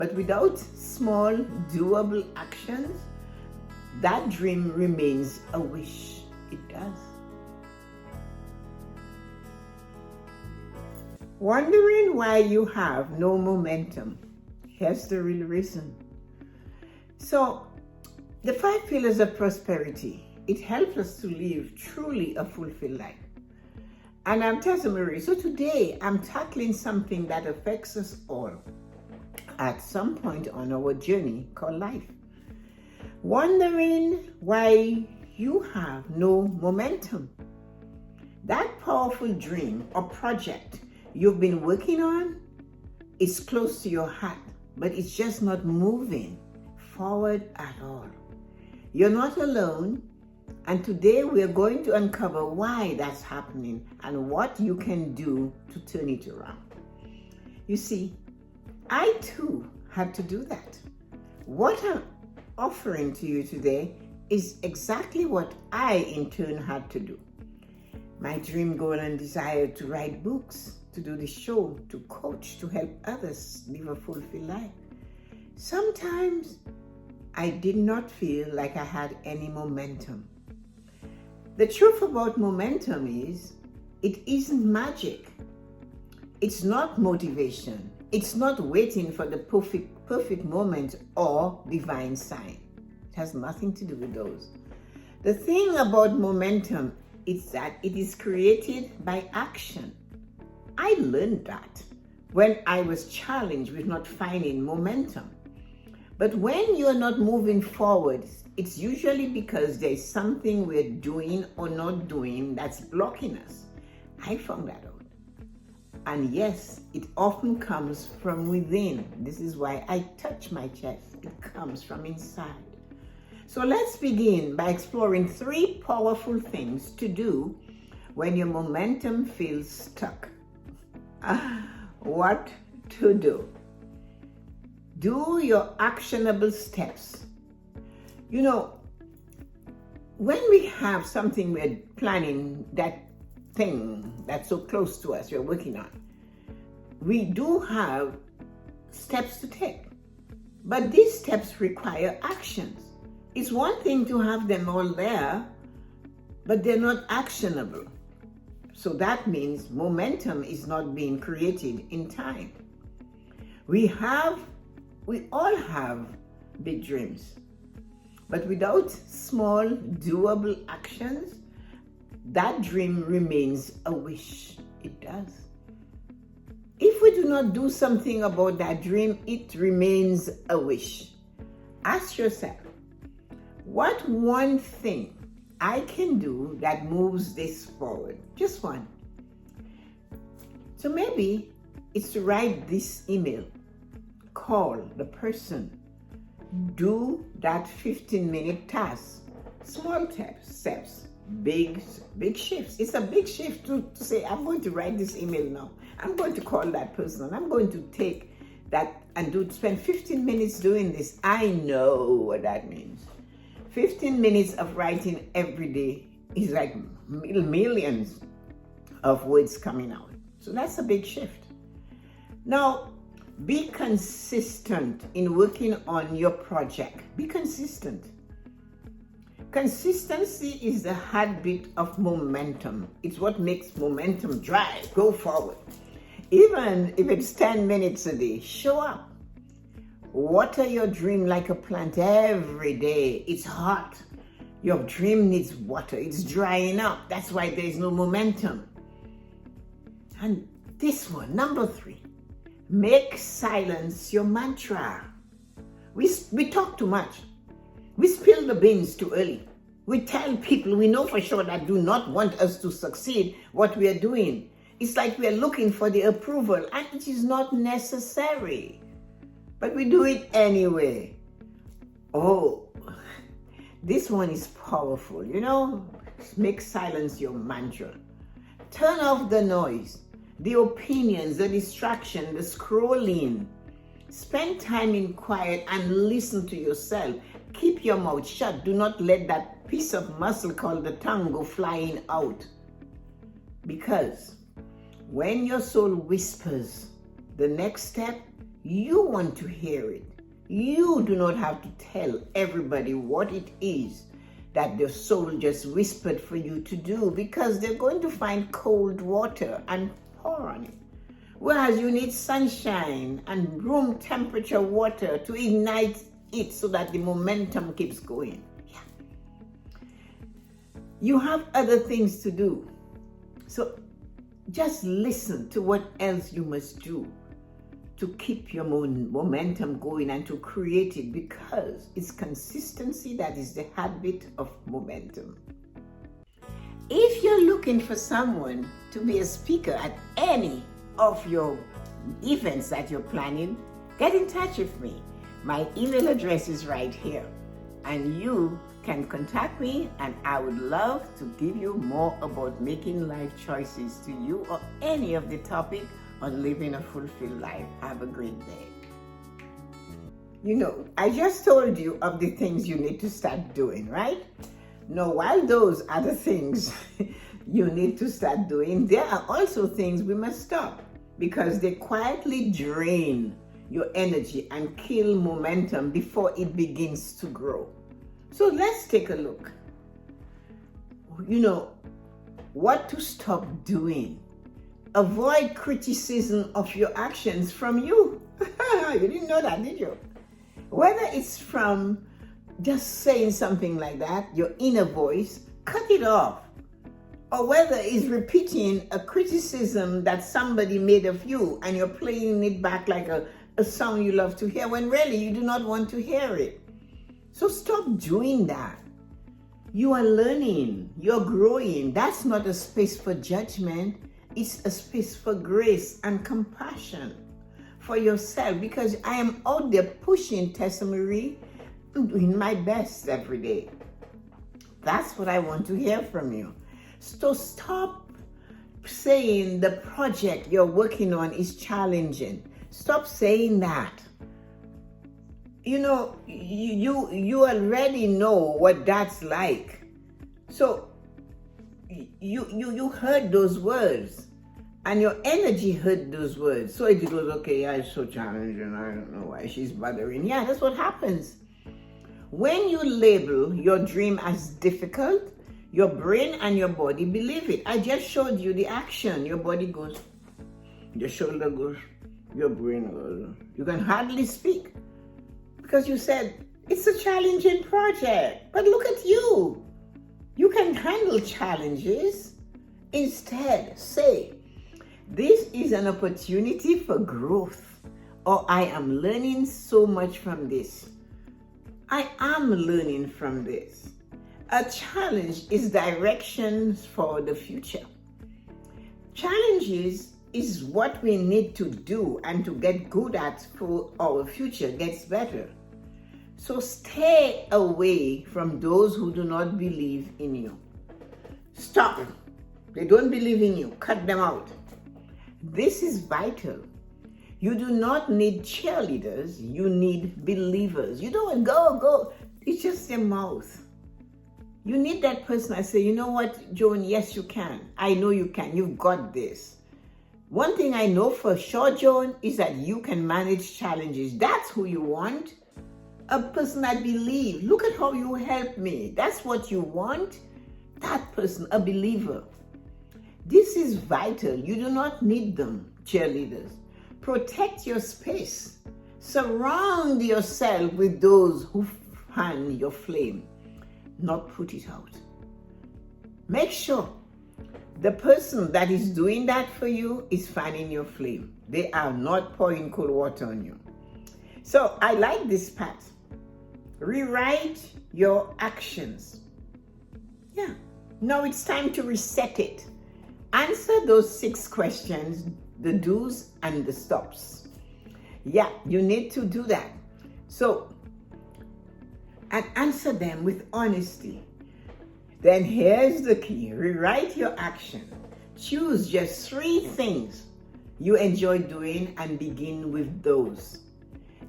But without small, doable actions, that dream remains a wish. It does. Wondering why you have no momentum? Here's the real reason. So, the 5 pillars of prosperity, it helps us to live truly a fulfilled life. And I'm Tessa-Marie. So today, I'm tackling something that affects us all at some point on our journey called life. Wondering why you have no momentum. That powerful dream or project you've been working on is close to your heart, but it's just not moving forward at all. You're not alone, and today we're going to uncover why that's happening and what you can do to turn it around. You see, I too had to do that. What I'm offering to you today is exactly what I in turn had to do. My dream, goal, and desire to write books, to do the show, to coach, to help others live a fulfilled life. Sometimes I did not feel like I had any momentum. The truth about momentum is, it isn't magic. It's not motivation. It's not waiting for the perfect moment or divine sign. It has nothing to do with those. The thing about momentum is that it is created by action. I learned that when I was challenged with not finding momentum. But when you're not moving forward, it's usually because there's something we're doing or not doing that's blocking us. I found that out. And yes, it often comes from within. This is why I touch my chest. It comes from inside. So let's begin by exploring 3 powerful things to do when your momentum feels stuck. What to do? Do your actionable steps. You know, when we have something we're planning, that thing that's so close to us, we're working on, we do have steps to take. But these steps require actions. It's one thing to have them all there, but they're not actionable. So that means momentum is not being created in time. We all have big dreams, but without small, doable actions, that dream remains a wish. It does. If we do not do something about that dream, it remains a wish. Ask yourself, what one thing I can do that moves this forward? Just one. So maybe it's to write this email, call the person, do that 15-minute task. Small steps, big shifts. It's a big shift to say, I'm going to write this email now. I'm going to call that person. I'm going to take that and spend 15 minutes doing this. I know what that means. 15 minutes of writing every day is like millions of words coming out. So that's a big shift. Now, be consistent in working on your project. Be consistent. Consistency is the heartbeat of momentum. It's what makes momentum drive, go forward. Even if it's 10 minutes a day, show up. Water your dream like a plant every day. It's hot. Your dream needs water. It's drying up. That's why there's no momentum. And this one, number 3, make silence your mantra. We talk too much. We spill the beans too early. We tell people we know for sure that do not want us to succeed what we are doing. It's like we are looking for the approval, and it is not necessary. But we do it anyway. Oh, this one is powerful. You know, make silence your mantra. Turn off the noise, the opinions, the distraction, the scrolling. Spend time in quiet and listen to yourself. Keep your mouth shut. Do not let that piece of muscle called the tongue go flying out. Because when your soul whispers the next step, You want to hear it. You do not have to tell everybody what it is that the soul just whispered for you to do, because they're going to find cold water and pour on it. Whereas you need sunshine and room temperature water to ignite it so that the momentum keeps going. Yeah. You have other things to do. So just listen to what else you must do to keep your momentum going and to create it, because it's consistency that is the habit of momentum. If you're looking for someone to be a speaker at any of your events that you're planning, get in touch with me. My email address is right here, and you can contact me, and I would love to give you more about making life choices to you or any of the topic on living a fulfilled life. Have a great day. You know, I just told you of the things you need to start doing, right? Now, while those are the things you need to start doing, there are also things we must stop, because they quietly drain your energy and kill momentum before it begins to grow. So let's take a look. You know, what to stop doing. Avoid criticism of your actions from you. You didn't know that, did you? Whether it's from just saying something like that, your inner voice, cut it off. Or whether it's repeating a criticism that somebody made of you and you're playing it back like a song you love to hear, when really you do not want to hear it. So stop doing that. You are learning, you're growing. That's not a space for judgment. It's a space for grace and compassion for yourself, because I am out there pushing Tessa-Marie. I'm doing my best every day. That's what I want to hear from you. So stop saying the project you're working on is challenging. Stop saying that. You know, you already know what that's like. So you heard those words, and your energy heard those words. So it goes, okay, yeah, it's so challenging. I don't know why she's bothering. Yeah, that's what happens. When you label your dream as difficult, your brain and your body believe it. I just showed you the action. Your body goes, your shoulder goes, your brain goes. You can hardly speak because you said, it's a challenging project. But look at you. You can handle challenges. Instead, say, this is an opportunity for growth, or I am learning so much from this. I am learning from this. A challenge is directions for the future. Challenges is what we need to do and to get good at so our future gets better. So stay away from those who do not believe in you. Stop. They don't believe in you. Cut them out. This is vital. You do not need cheerleaders. You need believers. You don't go. It's just their mouth. You need that person that say, you know what, Joan, yes, you can. I know you can. You've got this. One thing I know for sure, Joan, is that you can manage challenges. That's who you want. A person that believes. Look at how you helped me. That's what you want. That person, a believer. This is vital. You do not need them, cheerleaders. Protect your space. Surround yourself with those who fan your flame, not put it out. Make sure the person that is doing that for you is fanning your flame. They are not pouring cold water on you. So I like this part. Rewrite your actions. Yeah. Now it's time to reset it. Answer those 6 questions, the do's and the stops. Yeah, you need to do that. So, and answer them with honesty. Then here's the key. Rewrite your action. Choose just 3 things you enjoy doing and begin with those.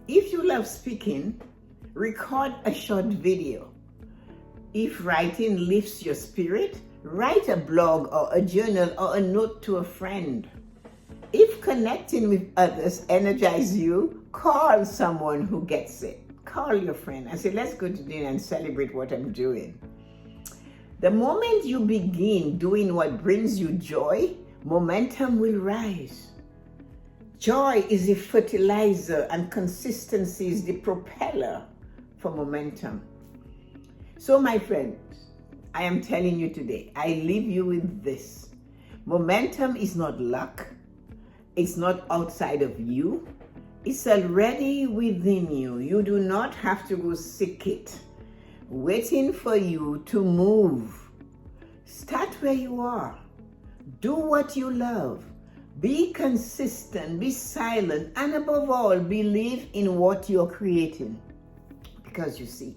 If you love speaking, record a short video. If writing lifts your spirit, write a blog or a journal or a note to a friend. If connecting with others energize you, call someone who gets it. Call your friend and say, let's go to dinner and celebrate what I'm doing. The moment you begin doing what brings you joy, momentum will rise. Joy is the fertilizer and consistency is the propeller for momentum. So my friends, I am telling you today, I leave you with this. Momentum is not luck. It's not outside of you. It's already within you. You do not have to go seek it, waiting for you to move. Start where you are. Do what you love. Be consistent, be silent, and above all, believe in what you're creating. Because you see,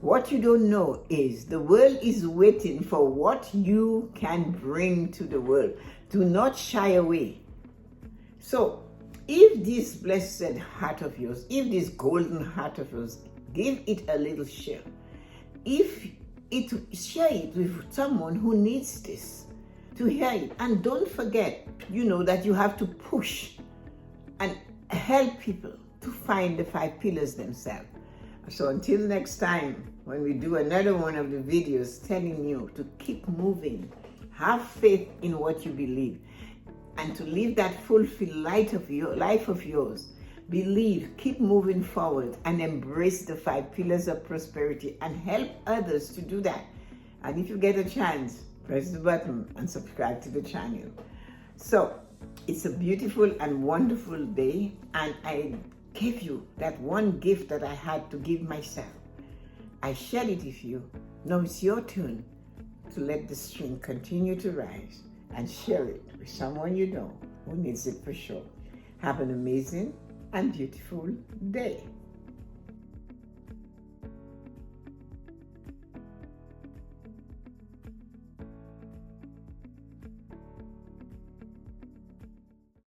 what you don't know is the world is waiting for what you can bring to the world. Do not shy away. So, if this blessed heart of yours, if this golden heart of yours, give it a little share. Share it with someone who needs this to hear it. And don't forget, that you have to push and help people to find the 5 pillars themselves. So until next time, when we do another one of the videos telling you to keep moving, have faith in what you believe, and to live that fulfilled life of yours. Believe, keep moving forward, and embrace the 5 pillars of prosperity and help others to do that. And if you get a chance, press the button and subscribe to the channel. So it's a beautiful and wonderful day, and I gave you that one gift that I had to give myself. I shared it with you. Now it's your turn to let the stream continue to rise and share it with someone you know who needs it for sure. Have an amazing and beautiful day.